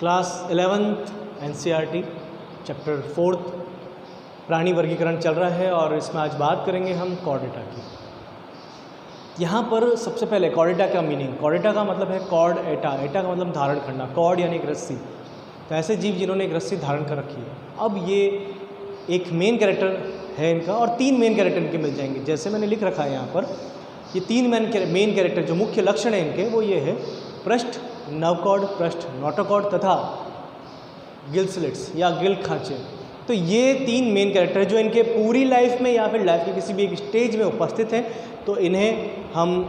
Class 11th NCERT chapter 4th प्राणी वर्गीकरण चल रहा है और इसमें आज बात करेंगे हम कॉर्डेटा की। यहाँ पर सबसे पहले कॉर्डेटा का मीनिंग, कॉर्डेटा का मतलब है कॉर्ड एटा, एटा का मतलब धारण करना, कॉर्ड यानी एक रस्सी। तो ऐसे जीव जिन्होंने एक रस्सी धारण कर रखी है। अब ये एक मेन कैरेक्टर है इनका और 3 मेन कैरेक्टर इनके मिल जाएंगे। जैसे मैंने लिख रखा है यहाँ पर, ये 3 मेन कैरेक्टर जो मुख्य लक्षण है इनके वो ये है: पृष्ठ नवकॉर्ड, पृष्ठ नोटोकॉर्ड तथा गिल स्लिट्स या गिल खांचे। तो ये 3 मेन कैरेक्टर जो इनके पूरी लाइफ में या फिर लाइफ के किसी भी एक स्टेज में उपस्थित हैं, तो इन्हें हम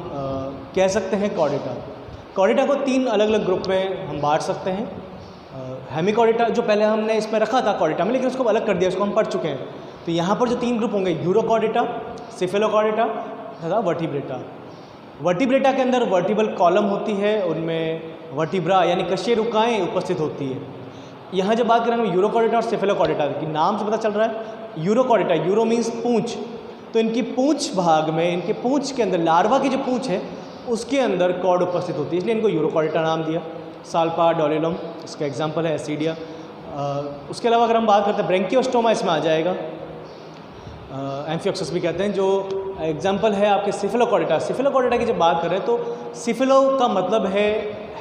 कह सकते हैं कॉर्डेटा। कॉर्डेटा को 3 अलग अलग ग्रुप में हम बांट सकते हैं। हेमिकॉर्डेटा जो पहले हमने इसमें रखा था कॉर्डेटा में, लेकिन उसको अलग कर दिया, उसको हम पढ़ चुके हैं। तो यहाँ पर जो 3 ग्रुप होंगे, यूरोकॉर्डेटा, सिफेलोकॉर्डेटा तथा वर्टिब्रेटा। वर्टिब्रेटा के अंदर वर्टिबल कॉलम होती है, उनमें वर्टिब्रा यानी कशेरुकाएँ उपस्थित होती है। यहाँ जब बात करेंगे यूरोकॉर्डेटा और सिफेलोकॉर्डेटा की, नाम से पता चल रहा है यूरोकॉर्डेटा, यूरो मीन्स पूंछ। तो इनकी पूंछ भाग में, इनके पूंछ के अंदर, लार्वा की जो पूंछ है उसके अंदर कॉर्ड उपस्थित होती है, इसलिए इनको यूरोकॉर्डेटा नाम दिया। साल्पा डोलेलम इसका एग्जाम्पल है, एसिडिया। उसके अलावा अगर हम बात करते हैं ब्रेंकियोस्टोमा, इसमें आ जाएगा, एम्फियोक्सस भी कहते हैं, जो एग्जाम्पल है आपके सिफेलोकॉर्डेटा। सिफेलोकॉर्डेटा की जब बात करें तो सिफेलो का मतलब है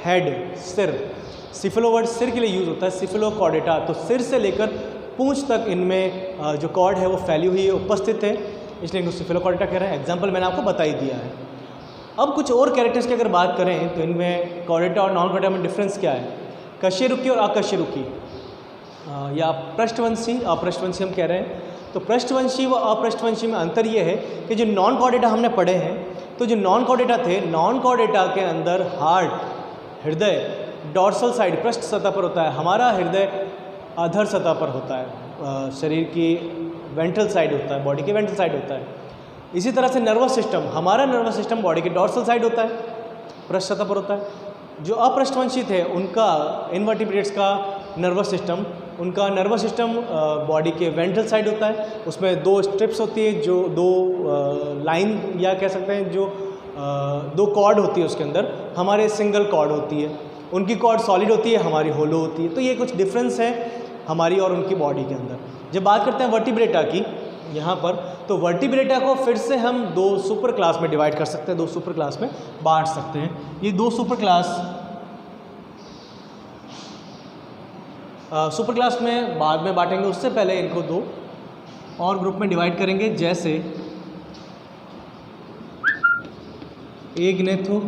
हेड, सिर। सिफेलो वर्ड सिर के लिए यूज़ होता है, सिफेलोकॉर्डेटा तो सिर से लेकर पूंछ तक इनमें जो कॉर्ड है वो फैली हुई है, उपस्थित है, इसलिए इनको सिफेलोकॉर्डेटा कह रहे हैं। एग्जाम्पल मैंने आपको बता ही दिया है। अब कुछ और कैरेक्टर्स की अगर बात करें तो इनमें कॉर्डेटा और नॉन कॉर्डेटा में डिफरेंस क्या है? कशेरुकी और अकशेरुकी, या पृष्ठवंशी अपृष्ठवंशी हम कह रहे हैं। तो पृष्ठवंशी व अपृष्ठवंशी में अंतर ये है कि जो नॉन कॉर्डेटा हमने पढ़े हैं, तो जो नॉन कॉर्डेटा थे, नॉन कॉर्डेटा के अंदर हार्ट, हृदय डॉर्सल साइड पृष्ठ सतह पर होता है, हमारा हृदय अधर सतह पर होता है, शरीर की वेंट्रल साइड होता है, बॉडी के वेंट्रल साइड होता है। इसी तरह से नर्वस सिस्टम, हमारा नर्वस सिस्टम बॉडी के डॉर्सल साइड होता है, पृष्ठ सतह पर होता है। जो अपृष्ठवंशी थे उनका, इनवर्टिब्रेट्स का नर्वस सिस्टम, उनका नर्वस सिस्टम बॉडी के वेंट्रल साइड होता है। उसमें 2 स्ट्रिप्स होती है, जो 2 लाइन या कह सकते हैं जो 2 कॉर्ड होती है उसके अंदर, हमारे सिंगल कॉर्ड होती है। उनकी कॉर्ड सॉलिड होती है, हमारी होलो होती है। तो ये कुछ डिफरेंस है हमारी और उनकी बॉडी के अंदर। जब बात करते हैं वर्टिब्रेटा की यहाँ पर, तो वर्टिब्रेटा को फिर से हम 2 सुपर क्लास में डिवाइड कर सकते हैं, 2 सुपर क्लास में बांट सकते हैं। ये 2 सुपर क्लास में बाद में बांटेंगे, उससे पहले इनको 2 और ग्रुप में डिवाइड करेंगे। जैसे एग्नेथो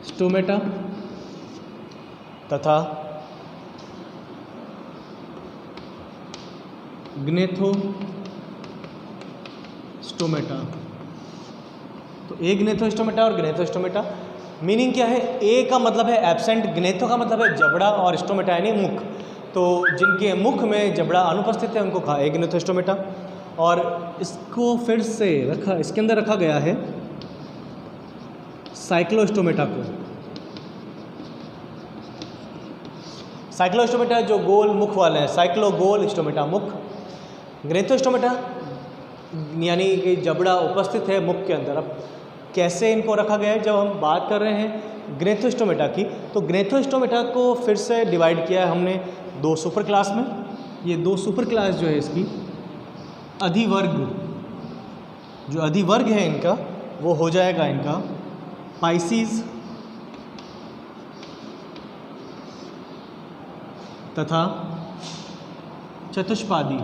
स्टोमेटा तथा ग्नेथो स्टोमेटा। तो एग्नेथो स्टोमेटा और ग्नेथो स्टोमेटा, मीनिंग क्या है? ए का मतलब है एब्सेंट, ग्नेथो का मतलब है जबड़ा और स्टोमेटा यानी मुख। तो जिनके मुख में जबड़ा अनुपस्थित है उनको कहा एग्नेथो स्टोमेटा। और इसको फिर से इसके अंदर रखा गया है साइक्लोस्टोमेटा को। साइक्लोस्टोमेटा जो गोल मुख वाले हैं, साइक्लो गोल, स्टोमेटा मुख। ग्नेथोस्टोमेटा यानी कि जबड़ा उपस्थित है मुख के अंदर। अब कैसे इनको रखा गया है? जब हम बात कर रहे हैं ग्नेथोस्टोमेटा की, तो ग्नेथोस्टोमेटा को फिर से डिवाइड किया है हमने 2 सुपर क्लास में। ये 2 सुपर क्लास जो है इसकी अधिवर्ग, जो अधिवर्ग है इनका वो हो जाएगा इनका पाइसीज तथा चतुष्पादी।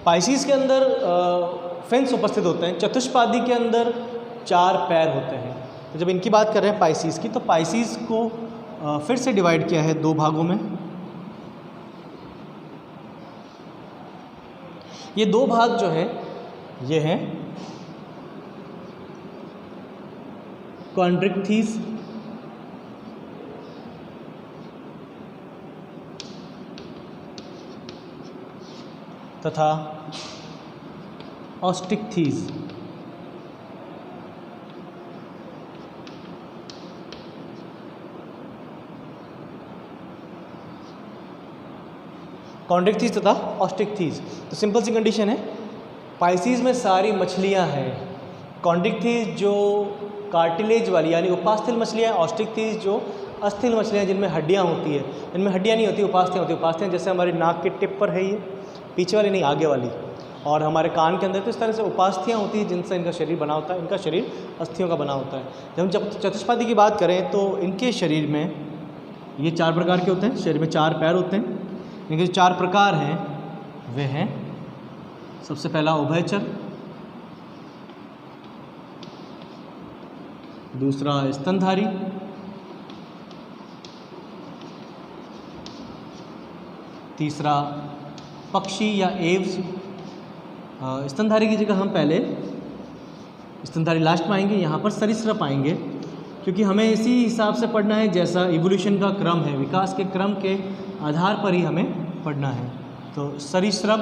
पाइसीज के अंदर फिन्स उपस्थित होते हैं, चतुष्पादी के अंदर 4 पैर होते हैं। तो जब इनकी बात कर रहे हैं पाइसीज की, तो पाइसीज को फिर से डिवाइड किया है 2 भागों में। ये 2 भाग जो है ये हैं कॉन्ड्रिक्थीज तथा ऑस्टिक्थीज। कॉन्ड्रिक्थीज तथा ऑस्टिक्थीज। तो सिंपल सी कंडीशन है, पाइसीज में सारी मछलियां हैं, कॉन्ड्रिक्थिस जो कार्टिलेज वाली यानी उपास्थल मछलियाँ, ऑस्ट्रिक्थिस जो अस्थिल मछलियाँ जिनमें हड्डियाँ होती है। इनमें हड्डियाँ नहीं होती, उपास्थियाँ होती। उपास्थियाँ जैसे हमारे नाक के टिप पर है, ये पीछे वाली नहीं, आगे वाली, और हमारे कान के अंदर, तो इस तरह से उपास्थियाँ होती हैं जिनसे इनका शरीर बना होता है। इनका शरीर अस्थियों का बना होता है। जब चतुष्पादी की बात करें तो इनके शरीर में ये 4 प्रकार के होते हैं। शरीर में 4 पैर होते हैं। इनके जो 4 प्रकार हैं वे हैं, सबसे पहला उभयचर, दूसरा स्तनधारी, तीसरा पक्षी या एव्स। स्तनधारी की जगह हम पहले स्तनधारी लास्ट में आएंगे, यहाँ पर सरीसृप आएंगे, क्योंकि हमें इसी हिसाब से पढ़ना है जैसा इवोल्यूशन का क्रम है, विकास के क्रम के आधार पर ही हमें पढ़ना है। तो सरीसृप,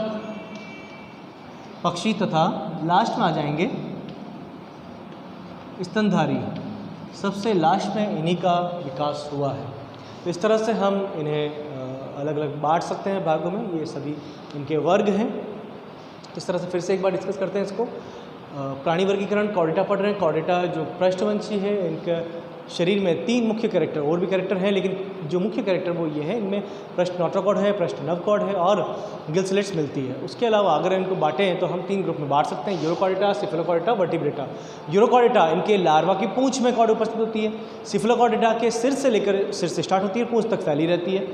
पक्षी तथा लास्ट में आ जाएंगे स्तनधारी। सबसे लास्ट में इन्हीं का विकास हुआ है। तो इस तरह से हम इन्हें अलग अलग बांट सकते हैं भागों में। ये सभी इनके वर्ग हैं। इस तरह से फिर से एक बार डिस्कस करते हैं इसको। प्राणी वर्गीकरण कॉर्डेटा पढ़ रहे हैं। कॉर्डेटा जो पृष्ठवंशी है, इनका शरीर में 3 मुख्य कैरेक्टर, और भी कैरेक्टर हैं, लेकिन जो मुख्य कैरेक्टर वो ये है, इनमें पृष्ठ नोटोकॉर्ड है, पृष्ठ नवकॉर्ड है और गिल स्लिट्स मिलती है। उसके अलावा अगर इनको बांटें तो हम 3 ग्रुप में बांट सकते हैं, यूरोकॉर्डेटा, सिफलोकॉर्डेटा, वर्टिब्रेटा। यूरोकॉर्डेटा इनके लार्वा की पूंछ में कॉर्ड उपस्थित होती है। सिफलोकॉर्डेटा के सिर से लेकर, सिर से स्टार्ट होती है, पूंछ तक फैली रहती है।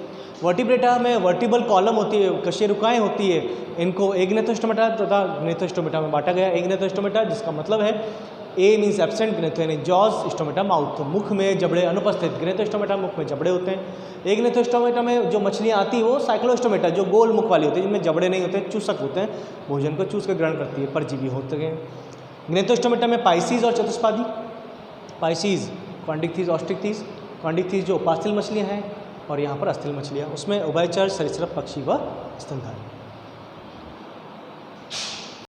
वर्टिब्रेटा में वर्टिबल कॉलम होती है, कशेरुकाएँ होती है। इनको एग्नेथोस्टोमेटा तथा ग्नेथोस्टोमेटा में बांटा गया। एग्नेथोस्टोमेटा जिसका मतलब है ए मीन्स एब्सेंट, ग्नेथो यानी जॉज, स्टोमेटा माउथ, तो मुख में जबड़े अनुपस्थित। ग्नेथोस्टोमेटा मुख में जबड़े होते हैं। एग्नेथोस्टोमेटा में जो मछलियाँ आती हैं वो साइक्लोस्टोमेटा जो गोल मुख वाली होती है, जिनमें जबड़े नहीं होते, चूसक होते हैं, भोजन को चूस कर ग्रहण करती है, परजीवी होते हैं। ग्नेथोस्टोमेटा में पाइसीज और चतुष्पादी। Pisces chondrichthyes, osteichthyes. कॉन्ड्रिक्थिस जो उपास्थल मछलियाँ हैं, और यहाँ पर अस्थिल मछलियाँ, उसमें उभयचर, सरीसृप, पक्षी व स्तनधारी।